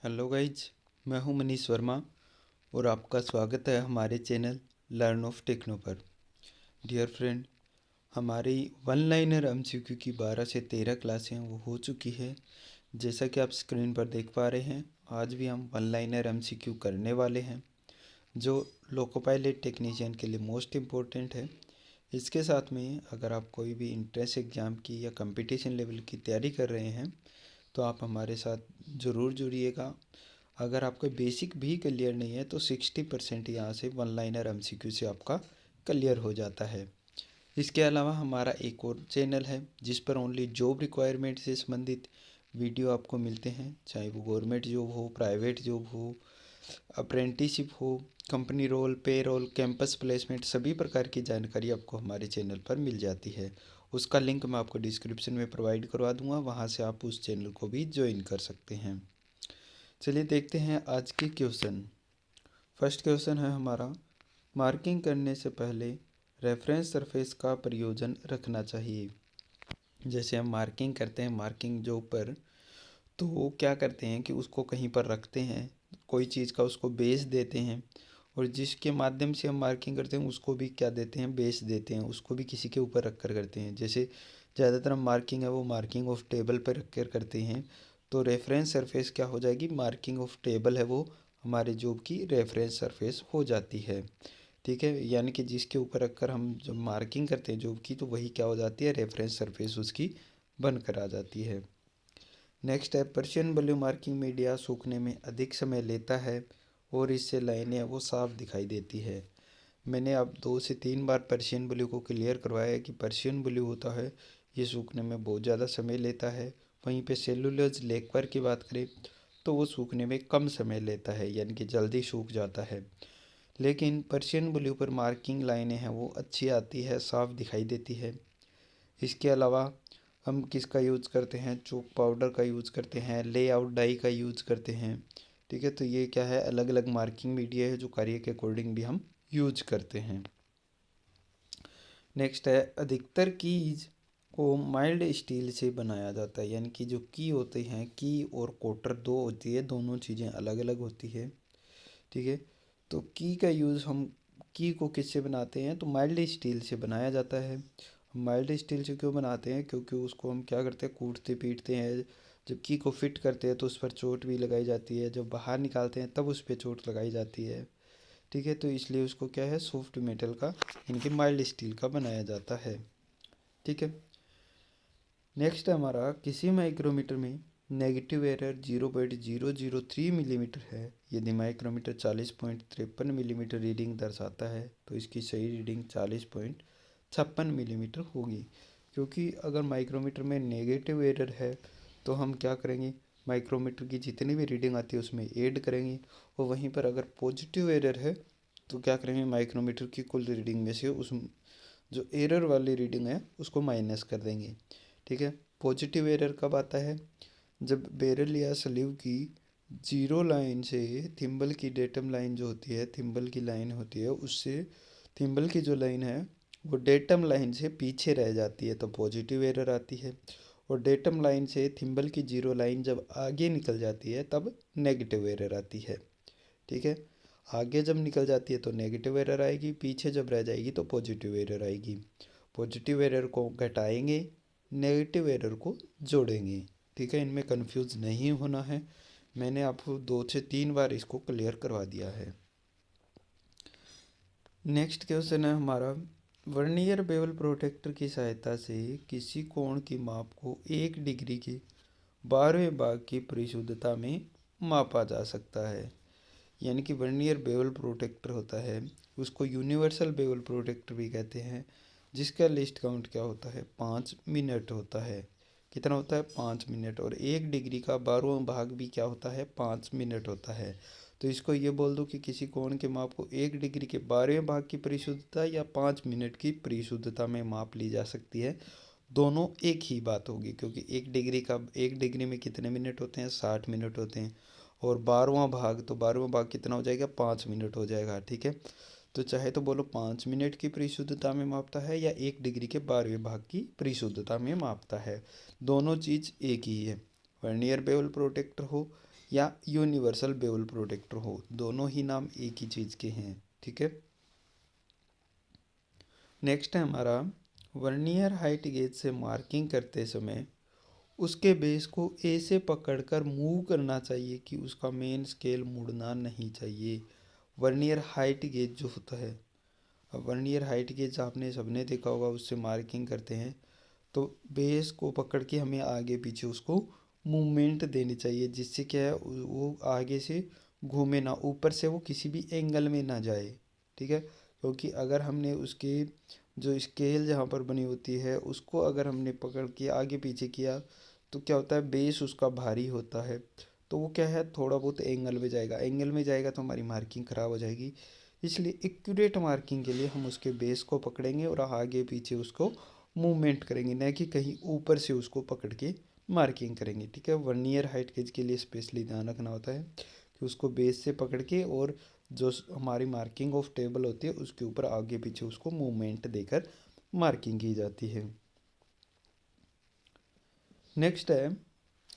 Hello guys, मैं हूं मनीष वर्मा और आपका स्वागत है हमारे चैनल लर्न ऑफ टेक्नो पर। डियर फ्रेंड, हमारी वन लाइनर एमसीक्यू की 12 से 13 क्लासें वो हो चुकी है। जैसा कि आप स्क्रीन पर देख पा रहे हैं, आज भी हम वन लाइनर एमसीक्यू करने वाले हैं जो लोको पायलट टेक्नीशियन के लिए मोस्ट इम्पोर्टेंट है। इसके साथ में अगर आप कोई भी इंट्रेंस एग्ज़ाम की या कंपटीशन लेवल की तैयारी कर रहे हैं तो आप हमारे साथ ज़रूर जुड़िएगा। अगर आपका बेसिक भी क्लियर नहीं है तो 60% यहाँ से वन लाइनर एमसीक्यू से आपका क्लियर हो जाता है। इसके अलावा हमारा एक और चैनल है जिस पर ओनली जॉब रिक्वायरमेंट से संबंधित वीडियो आपको मिलते हैं, चाहे वो गवर्नमेंट जॉब हो, प्राइवेट जॉब हो, अप्रेंटिसशिप हो, कंपनी रोल, पे रोल, कैंपस प्लेसमेंट, सभी प्रकार की जानकारी आपको हमारे चैनल पर मिल जाती है। उसका लिंक मैं आपको डिस्क्रिप्शन में प्रोवाइड करवा दूंगा, वहां से आप उस चैनल को भी ज्वाइन कर सकते हैं। चलिए देखते हैं आज के क्वेश्चन। फर्स्ट क्वेश्चन है हमारा, मार्किंग करने से पहले रेफरेंस सरफेस का प्रयोजन रखना चाहिए। जैसे हम मार्किंग करते हैं मार्किंग जो पर, तो वो क्या करते हैं कि उसको कहीं पर रखते हैं, कोई चीज़ का उसको बेस देते हैं, और जिसके माध्यम से हम मार्किंग करते हैं उसको भी क्या देते हैं, बेस देते हैं, उसको भी किसी के ऊपर रख कर करते हैं। जैसे ज़्यादातर हम मार्किंग है वो मार्किंग ऑफ टेबल पर रख कर करते हैं, तो रेफरेंस सरफेस क्या हो जाएगी, मार्किंग ऑफ टेबल है वो हमारे जॉब की रेफरेंस सरफेस हो जाती है। ठीक है, यानी कि जिसके ऊपर रखकर हम जब मार्किंग करते हैं जॉब की तो वही क्या हो जाती है, रेफरेंस सरफेस उसकी बनकर आ जाती है। नेक्स्ट है, पर्शियन ब्लू मार्किंग मीडिया सूखने में अधिक समय लेता है और इससे लाइनें वो साफ दिखाई देती है। मैंने अब 2 से 3 बार पर्शियन ब्लू को क्लियर करवाया है कि पर्शियन ब्लू होता है ये सूखने में बहुत ज़्यादा समय लेता है। वहीं पे सेलुलोज लेकवर की बात करें तो वो सूखने में कम समय लेता है, यानी कि जल्दी सूख जाता है। लेकिन पर्शियन ब्लू पर मार्किंग लाइनें हैं वो अच्छी आती है, साफ दिखाई देती है। इसके अलावा हम किसका यूज़ करते हैं, चॉक पाउडर का यूज़ करते हैं, लेआउट डाई का यूज़ करते हैं। ठीक है, तो ये क्या है, अलग अलग मार्किंग मीडिया है जो कार्य के अकॉर्डिंग भी हम यूज करते हैं। नेक्स्ट है, अधिकतर कीज को माइल्ड स्टील से बनाया जाता है, यानी कि जो की होते हैं, की और कोटर दो होती है, दोनों चीज़ें अलग अलग होती है। ठीक है, तो की का यूज़ हम की को किससे बनाते हैं, तो माइल्ड स्टील से बनाया जाता है। माइल्ड स्टील से क्यों बनाते हैं, क्योंकि उसको हम क्या करते हैं, कूटते पीटते हैं। जब की को फिट करते हैं तो उस पर चोट भी लगाई जाती है, जब बाहर निकालते हैं तब उस पर चोट लगाई जाती है। ठीक है, तो इसलिए उसको क्या है, सॉफ्ट मेटल का, इनके माइल्ड स्टील का बनाया जाता है। ठीक है, नेक्स्ट है हमारा, किसी माइक्रोमीटर में नेगेटिव एरर 0.003 मिलीमीटर है यदि माइक्रोमीटर 40.53 मिलीमीटर रीडिंग दर्शाता है तो इसकी सही रीडिंग 40.56 मिलीमीटर होगी। क्योंकि अगर माइक्रोमीटर में नेगेटिव एरर है तो हम क्या करेंगे, माइक्रोमीटर की जितनी भी रीडिंग आती है उसमें ऐड करेंगे, और वहीं पर अगर पॉजिटिव एरर है तो क्या करेंगे, माइक्रोमीटर की कुल रीडिंग में से उस जो एरर वाली रीडिंग है उसको माइनस कर देंगे। ठीक है, पॉजिटिव एरर कब आता है, जब बैरल या स्लीव की जीरो लाइन से थिम्बल की डेटम लाइन जो होती है, थिम्बल की लाइन होती है, उससे थिम्बल की जो लाइन है वो डेटम लाइन से पीछे रह जाती है तो पॉजिटिव एरर आती है, और डेटम लाइन से थिम्बल की जीरो लाइन जब आगे निकल जाती है तब नेगेटिव एरर आती है। ठीक है, आगे जब निकल जाती है तो नेगेटिव एरर आएगी, पीछे जब रह जाएगी तो पॉजिटिव एरर आएगी। पॉजिटिव एरर को घटाएंगे, नेगेटिव एरर को जोड़ेंगे। ठीक है, इनमें कंफ्यूज नहीं होना है, मैंने आपको 2 से 3 बार इसको क्लियर करवा दिया है। नेक्स्ट क्वेश्चन है हमारा, वर्नियर बेवल प्रोटेक्टर की सहायता से किसी कोण की माप को 1 डिग्री के 12वें भाग की परिशुद्धता में मापा जा सकता है। यानी कि वर्नियर बेवल प्रोटेक्टर होता है उसको यूनिवर्सल बेवल प्रोटेक्टर भी कहते हैं, जिसका लिस्ट काउंट क्या होता है, 5 मिनट होता है। कितना होता है, 5 मिनट, और 1 डिग्री का 12वां भाग भी क्या होता है, 5 मिनट होता है। तो इसको ये बोल दो कि किसी कोण के माप को 1 डिग्री के 12वें भाग की परिशुद्धता या 5 मिनट की परिशुद्धता में माप ली जा सकती है। दोनों एक ही बात होगी, क्योंकि 1 डिग्री में कितने मिनट होते हैं, 60 मिनट होते हैं, और 12वां भाग, तो 12वां भाग कितना हो जाएगा, 5 मिनट हो जाएगा। ठीक है, तो चाहे तो बोलो 5 मिनट की परिशुद्धता में मापता है या 1 डिग्री के 12वें भाग की परिशुद्धता में मापता है, दोनों चीज़ एक ही है। वर्नियर बेवल प्रोटेक्टर हो या यूनिवर्सल बेवल प्रोटेक्टर हो, दोनों ही नाम एक ही चीज़ के हैं। ठीक है। नेक्स्ट है हमारा वर्नियर हाइट गेज से मार्किंग करते समय उसके बेस को ए से पकड़कर मूव करना चाहिए कि उसका मेन स्केल मुड़ना नहीं चाहिए। वर्नियर हाइट गेज जो होता है, अब वर्नियर हाइट गेज आपने सबने देखा होगा, उससे मार्किंग करते हैं तो बेस को पकड़ के हमें आगे पीछे उसको मूवमेंट देनी चाहिए, जिससे क्या है वो आगे से घूमे ना, ऊपर से वो किसी भी एंगल में ना जाए। ठीक है। क्योंकि अगर हमने उसके जो स्केल जहाँ पर बनी होती है उसको अगर हमने पकड़ के आगे पीछे किया तो क्या होता है, बेस उसका भारी होता है, तो वो क्या है थोड़ा बहुत एंगल में जाएगा, एंगल में जाएगा तो हमारी मार्किंग ख़राब हो जाएगी। इसलिए एक्यूरेट मार्किंग के लिए हम उसके बेस को पकड़ेंगे और आगे पीछे उसको मूवमेंट करेंगे, न कि कहीं ऊपर से उसको पकड़ के मार्किंग करेंगे। ठीक है। वर्नियर हाइट गेज के लिए स्पेशली ध्यान रखना होता है कि उसको बेस से पकड़ के और जो हमारी मार्किंग ऑफ टेबल होती है उसके ऊपर आगे पीछे उसको मूवमेंट देकर मार्किंग की जाती है। नेक्स्ट है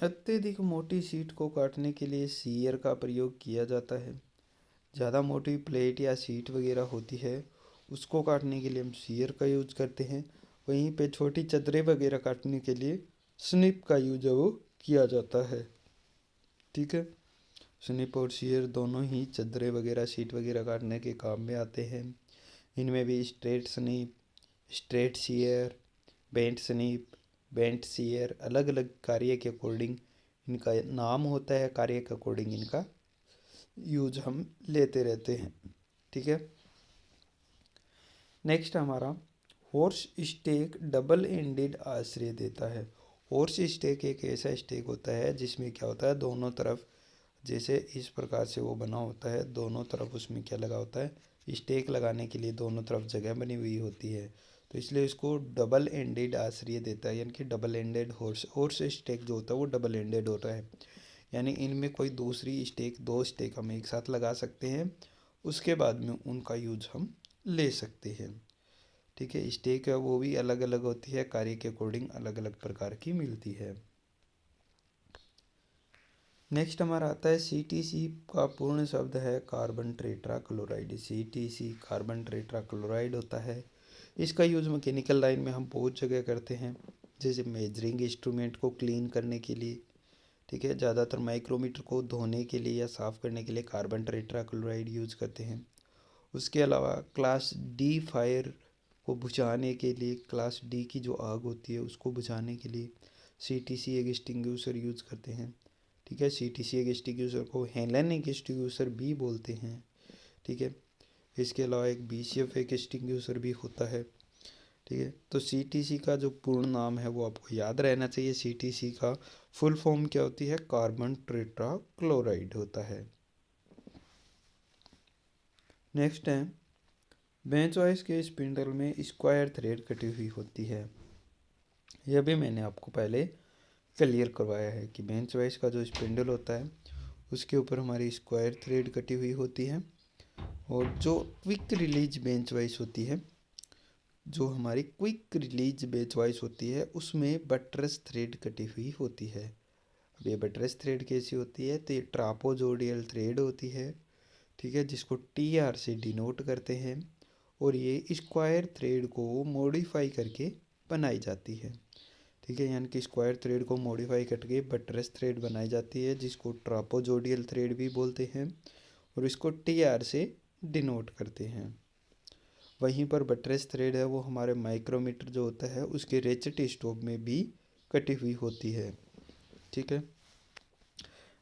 अत्यधिक मोटी शीट को काटने के लिए सीयर का प्रयोग किया जाता है। ज़्यादा मोटी प्लेट या शीट वगैरह होती है उसको काटने के लिए हम सीयर का यूज करते हैं। वहीं पे छोटी चदरें वगैरह काटने के लिए स्निप का यूज है वो किया जाता है। ठीक है। स्निप और सीयर दोनों ही चदरें वगैरह शीट वगैरह काटने के काम में आते हैं। इनमें भी straight snip, straight shear, bent snip, bent shear अलग अलग कार्य के अकॉर्डिंग इनका नाम होता है, कार्य के अकॉर्डिंग इनका यूज हम लेते रहते हैं। ठीक है। नेक्स्ट हमारा हॉर्स स्टेक डबल एंडेड आश्रय देता है। हॉर्स स्टेक एक ऐसा स्टेक होता है जिसमें क्या होता है, दोनों तरफ जैसे इस प्रकार से वो बना होता है, दोनों तरफ उसमें क्या लगा होता है, स्टेक लगाने के लिए दोनों तरफ जगह बनी हुई होती है, तो इसलिए इसको डबल एंडेड आश्रय देता है, यानी कि double ended horse horse stake जो होता है वो डबल एंडेड होता है, यानी इनमें कोई दूसरी स्टेक, दो स्टेक हम एक साथ लगा सकते हैं, उसके बाद में उनका यूज हम ले सकते हैं। ठीक है। स्टेक है वो भी अलग अलग होती है, कार्य के अकॉर्डिंग अलग अलग प्रकार की मिलती है। नेक्स्ट हमारा आता है सीटीसी का पूर्ण शब्द है carbon tetra chloride. CTC carbon tetra chloride होता है। इसका यूज़ मैकेनिकल लाइन में हम बहुत जगह करते हैं, जैसे मेजरिंग इंस्ट्रूमेंट को क्लीन करने के लिए। ठीक है। ज़्यादातर माइक्रोमीटर को धोने के लिए या साफ़ करने के लिए कार्बन टेट्रा क्लोराइड यूज़ करते हैं। उसके अलावा क्लास डी फायर को बुझाने के लिए, क्लास डी की जो आग होती है उसको बुझाने के लिए सीटीसी एक्सटिंग्विशर यूज़ करते हैं। ठीक है। सीटीसी एक्सटिंग्विशर को हेलन एक्सटिंग्विशर भी बोलते हैं। ठीक है। इसके अलावा एक बीसीएफ एक्सटिंग्विशर भी होता है। ठीक है। तो सीटीसी का जो पूर्ण नाम है वो आपको याद रहना चाहिए। सीटीसी का फुल फॉर्म क्या होती है, कार्बन टेट्रा क्लोराइड होता है। नेक्स्ट है बेंच वाइज के स्पिंडल में स्क्वायर थ्रेड कटी हुई होती है। यह भी मैंने आपको पहले क्लियर करवाया है कि बेंच वाइज का जो स्पिंडल होता है उसके ऊपर हमारी स्क्वायर थ्रेड कटी हुई होती है, और जो क्विक रिलीज बेंच वाइज होती है, जो हमारी क्विक रिलीज बेंच वाइज होती है उसमें बटरस थ्रेड कटी हुई होती है। अब ये बटरस थ्रेड कैसी होती है, तो ये ट्रापोजोडियल थ्रेड होती है। ठीक है। जिसको टी आर से डिनोट करते हैं, और ये स्क्वायर थ्रेड को मॉडिफाई करके बनाई जाती है। ठीक है। यानी कि स्क्वायर थ्रेड को मॉडिफाई करके बटरस थ्रेड बनाई जाती है, जिसको ट्रापोजोडियल थ्रेड भी बोलते हैं, और इसको टी आर से डिनोट करते हैं। वहीं पर बटरस थ्रेड है वो हमारे माइक्रोमीटर जो होता है उसके रेचेट स्टॉप में भी कटी हुई होती है। ठीक है।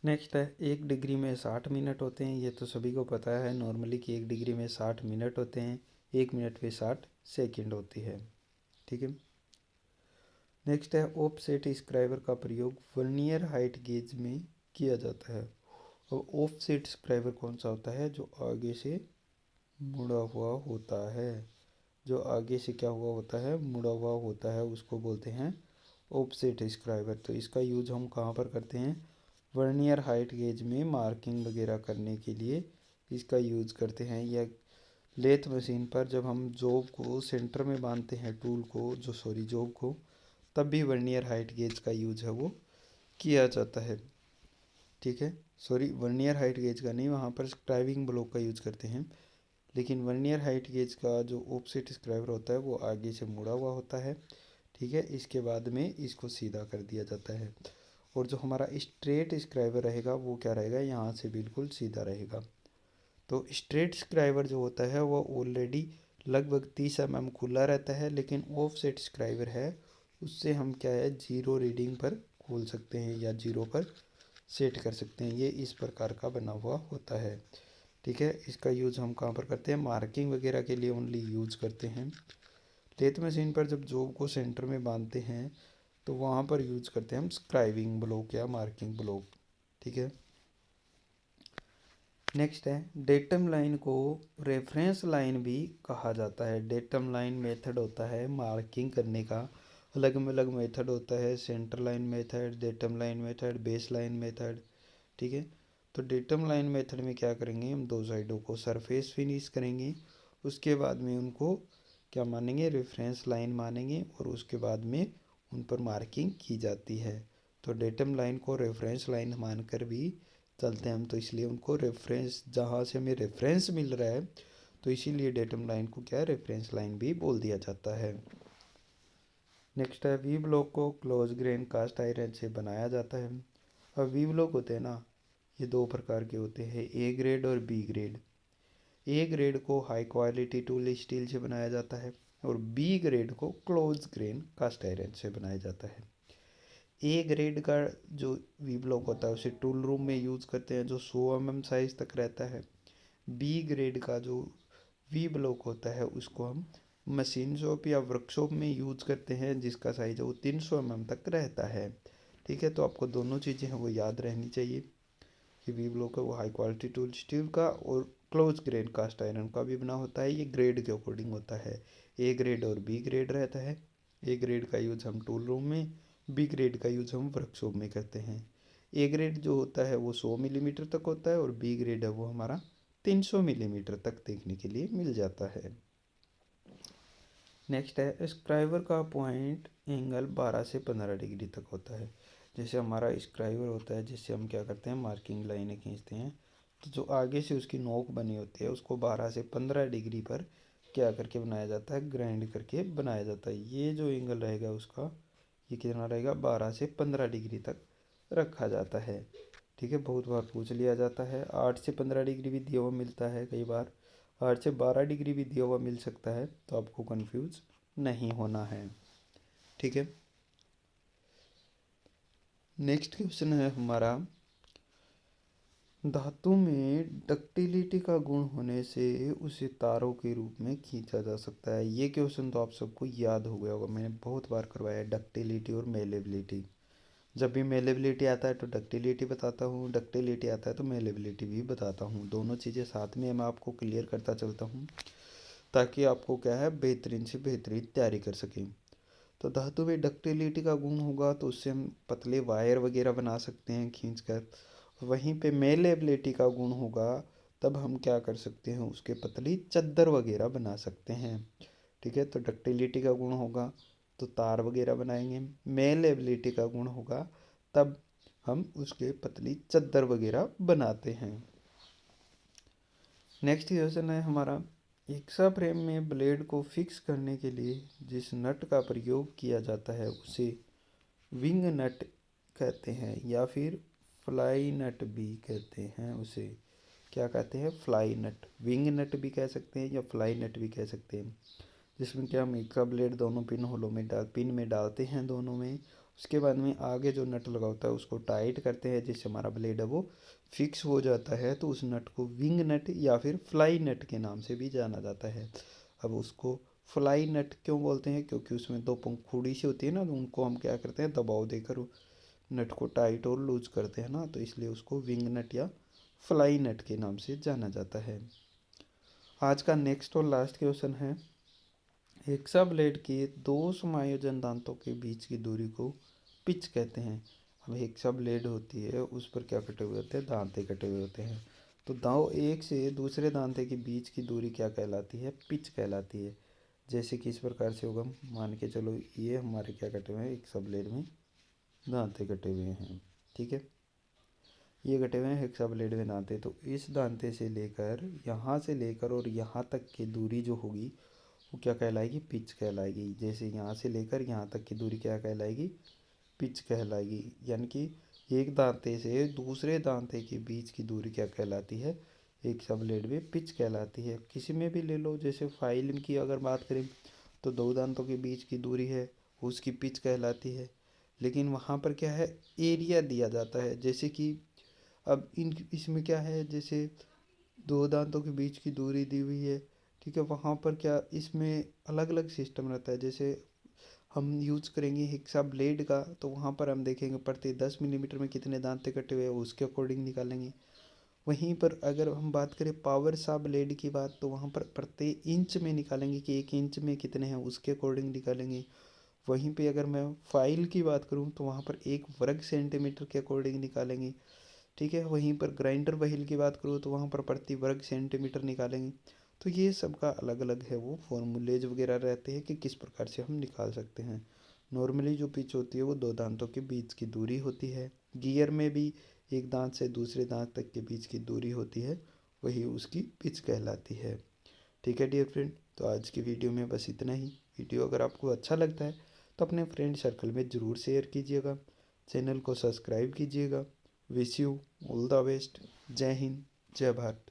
नेक्स्ट है 1 डिग्री में 60 मिनट होते हैं। ये तो सभी को पता है नॉर्मली कि 1 डिग्री में 60 मिनट होते हैं, 1 मिनट में 60 सेकेंड होती है। ठीक है। नेक्स्ट है ऑफसेट स्क्राइबर का प्रयोग वर्नियर हाइट गेज में किया जाता है। और ऑफसेट स्क्राइबर कौन सा होता है, जो आगे से मुड़ा हुआ होता है, जो आगे से क्या हुआ होता है, मुड़ा हुआ होता है, उसको बोलते हैं ऑफसेट स्क्राइबर। तो इसका यूज हम कहाँ पर करते हैं, वर्नियर हाइट गेज में मार्किंग वगैरह करने के लिए इसका यूज करते हैं, या लेथ मशीन पर जब हम जॉब को सेंटर में बांधते हैं, टूल को जो सॉरी जॉब को, तब भी वर्नियर हाइट गेज का यूज है वो किया जाता है। ठीक है। सॉरी वर्नियर हाइट गेज का नहीं, वहाँ पर स्क्राइबिंग ब्लॉक का यूज़ करते हैं। लेकिन वर्नियर हाइट गेज का जो ऑफसेट स्क्राइबर होता है वो आगे से मुड़ा हुआ होता है, ठीक है। इसके बाद में इसको सीधा कर दिया जाता है। और जो हमारा स्ट्रेट स्क्राइबर रहेगा वो क्या रहेगा, यहाँ से बिल्कुल सीधा रहेगा। तो स्ट्रेट स्क्राइबर जो होता है वो ऑलरेडी लगभग 30 mm खुला रहता है, लेकिन ऑफसेट स्क्राइबर है उससे हम क्या है 0 रीडिंग पर खोल सकते हैं या 0 पर सेट कर सकते हैं। ये इस प्रकार का बना हुआ होता है, ठीक है। इसका यूज़ हम कहाँ पर करते हैं, मार्किंग वगैरह के लिए ओनली यूज़ करते हैं। लेथ मशीन पर जब जॉब को सेंटर में बांधते हैं तो वहाँ पर यूज़ करते हैं हम स्क्राइबिंग ब्लॉक या मार्किंग ब्लॉक, ठीक है। नेक्स्ट है डेटम लाइन को रेफरेंस लाइन भी कहा जाता है। डेटम लाइन मेथड होता है मार्किंग करने का, अलग अलग मेथड होता है, centre line method, datum line method, base line method, ठीक है। तो डेटम लाइन मेथड में क्या करेंगे, हम दो साइडों को सरफेस फिनिश करेंगे, उसके बाद में उनको क्या मानेंगे, रेफरेंस लाइन मानेंगे, और उसके बाद में उन पर मार्किंग की जाती है। तो डेटम लाइन को रेफरेंस लाइन मानकर भी चलते हैं हम, तो इसलिए उनको रेफरेंस, जहाँ से हमें रेफरेंस मिल रहा है तो इसीलिए डेटम लाइन को क्या है, रेफरेंस लाइन भी बोल दिया जाता है। नेक्स्ट है वी ब्लॉक को क्लोज ग्रेन कास्ट आयरन से बनाया जाता है। अब वी ब्लॉक होते हैं ना, ये दो प्रकार के होते हैं, ए ग्रेड और बी ग्रेड। ए ग्रेड को हाई क्वालिटी टूल स्टील से बनाया जाता है और बी ग्रेड को क्लोज ग्रेन कास्ट आयरन से बनाया जाता है। ए ग्रेड का जो वी ब्लॉक होता है उसे टूल रूम में यूज़ करते हैं, जो 100 mm साइज़ तक रहता है। बी ग्रेड का जो वी ब्लॉक होता है उसको हम मशीन शॉप या वर्कशॉप में यूज़ करते हैं, जिसका साइज़ है वो 300 mm तक रहता है, ठीक है। तो आपको दोनों चीज़ें हैं वो याद रहनी चाहिए कि वी ब्लॉक है वो हाई क्वालिटी टूल स्टील का और क्लोज ग्रेन कास्ट आयरन का भी बना होता है। ये ग्रेड के अकॉर्डिंग होता है, ए ग्रेड और बी ग्रेड रहता है। ए ग्रेड का यूज़ हम टूल रूम में, बी ग्रेड का यूज़ हम वर्कशॉप में करते हैं। ए ग्रेड जो होता है वो 100 mm तक होता है और बी ग्रेड है वो हमारा 300 mm तक देखने के लिए मिल जाता है। नेक्स्ट है स्क्राइबर का पॉइंट एंगल 12 से 15 डिग्री तक होता है। जैसे हमारा स्क्राइबर होता है जिससे हम क्या करते हैं, मार्किंग लाइनें खींचते हैं, तो जो आगे से उसकी नोक बनी होती है उसको 12 से 15 डिग्री पर क्या करके बनाया जाता है, ग्राइंड करके बनाया जाता है। ये जो एंगल रहेगा उसका, ये कितना रहेगा, 12 से 15 डिग्री तक रखा जाता है, ठीक है। बहुत बार पूछ लिया जाता है, 8 से 15 डिग्री भी दिया हुआ मिलता है, कई बार 8 से 12 डिग्री भी दिया हुआ मिल सकता है, तो आपको कंफ्यूज नहीं होना है, ठीक है। नेक्स्ट क्वेश्चन है हमारा, धातु में डक्टिलिटी का गुण होने से उसे तारों के रूप में खींचा जा सकता है। ये क्वेश्चन तो आप सबको याद हो गया होगा, मैंने बहुत बार करवाया है, डक्टिलिटी और मेलेबिलिटी। जब भी मेलेबिलिटी आता है तो डक्टिलिटी बताता हूँ, डक्टिलिटी आता है तो मेलेबिलिटी भी बताता हूँ, दोनों चीज़ें साथ में मैं आपको क्लियर करता चलता हूँ ताकि आपको क्या है बेहतरीन से बेहतरीन तैयारी कर सकें। तो धातु में डक्टिलिटी का गुण होगा तो उससे हम पतले वायर वगैरह बना सकते हैं खींच कर। वहीं पे मेलेबिलिटी का गुण होगा तब हम क्या कर सकते हैं, उसके पतली चद्दर वगैरह बना सकते हैं, ठीक है। तो डक्टिलिटी का गुण होगा तो तार वगैरह बनाएंगे, मेलेबिलिटी का गुण होगा तब हम उसके पतली चद्दर वगैरह बनाते हैं। नेक्स्ट क्वेश्चन है हमारा, एक्सा फ्रेम में ब्लेड को फिक्स करने के लिए जिस नट का प्रयोग किया जाता है उसे विंग नट कहते हैं या फिर फ्लाई नट भी कहते हैं। उसे क्या कहते हैं, फ्लाई नट, विंग नट भी कह सकते हैं या फ्लाई नट भी कह सकते हैं। जिसमें क्या हम एक्सा ब्लेड दोनों पिन होलों में पिन में डालते हैं दोनों में, उसके बाद में आगे जो नट लगा होता है उसको टाइट करते हैं जिससे हमारा ब्लेड है वो फिक्स हो जाता है। तो उस नट को विंग नट या फिर फ्लाई नट के नाम से भी जाना जाता है। अब उसको फ्लाई नट क्यों बोलते हैं, क्योंकि उसमें दो पंखुड़ी सी होती है ना, तो उनको हम क्या करते हैं, दबाव देकर नट को टाइट और लूज करते हैं ना, तो इसलिए उसको विंग नट या फ्लाई नट के नाम से जाना जाता है। आज का नेक्स्ट और लास्ट क्वेश्चन है, हेक्सा ब्लेड के दो समायोजन दांतों के बीच की दूरी को पिच कहते हैं। अब हेक्सा ब्लेड होती है उस पर क्या कटे हुए होते हैं, दांते कटे हुए होते हैं। तो दांव एक से दूसरे दांते के बीच की दूरी क्या कहलाती है, पिच कहलाती है। जैसे कि इस प्रकार से होगा, मान के चलो ये हमारे क्या कटे हुए हैं, हेक्सा ब्लेड में दांते कटे हुए हैं, ठीक है। ये कटे हुए हैं हेक्सा ब्लेड में दांते। तो इस दांते से लेकर और यहाँ तक की दूरी जो होगी वो क्या कहलाएगी, पिच कहलाएगी। जैसे यहाँ से लेकर यहाँ तक की दूरी क्या कहलाएगी, पिच कहलाएगी। यानी कि एक दांते से दूसरे दांते के बीच की दूरी क्या कहलाती है, एक सब ब्लेड में पिच कहलाती है। किसी में भी ले लो, जैसे फाइल की अगर बात करें तो दो दांतों के बीच की दूरी है उसकी पिच कहलाती है। लेकिन वहाँ पर क्या है, एरिया दिया जाता है। जैसे कि अब इसमें क्या है, जैसे दो दांतों के बीच की दूरी दी हुई है, ठीक है, वहाँ पर क्या इसमें अलग अलग सिस्टम रहता है। जैसे हम यूज करेंगे हिक्सा ब्लेड का तो वहाँ पर हम देखेंगे प्रति 10 मिलीमीटर में कितने दांते कटे हुए हैं उसके अकॉर्डिंग निकालेंगे। वहीं पर अगर हम बात करें पावर सा ब्लेड की बात तो वहाँ पर प्रति इंच में निकालेंगे कि 1 इंच में कितने हैं उसके अकॉर्डिंग निकालेंगे। वहीं पे अगर मैं फाइल की बात करूँ तो वहाँ पर 1 वर्ग सेंटीमीटर के अकॉर्डिंग निकालेंगे, ठीक है। वहीं पर ग्राइंडर व्हील की बात करूँ तो वहाँ पर प्रति वर्ग सेंटीमीटर निकालेंगे। तो ये सब का अलग अलग है वो फॉर्मूलेज वगैरह रहते हैं कि किस प्रकार से हम निकाल सकते हैं। नॉर्मली जो पिच होती है वो दो दांतों के बीच की दूरी होती है। गियर में भी एक दांत से दूसरे दांत तक के बीच की दूरी होती है, वही उसकी पिच कहलाती है। ठीक है डियर फ्रेंड, तो आज की वीडियो में बस इतना ही। वीडियो अगर आपको अच्छा लगता है तो अपने फ्रेंड सर्कल में ज़रूर शेयर कीजिएगा, चैनल को सब्सक्राइब कीजिएगा। Wish you all the best. जय हिंद, जय भारत।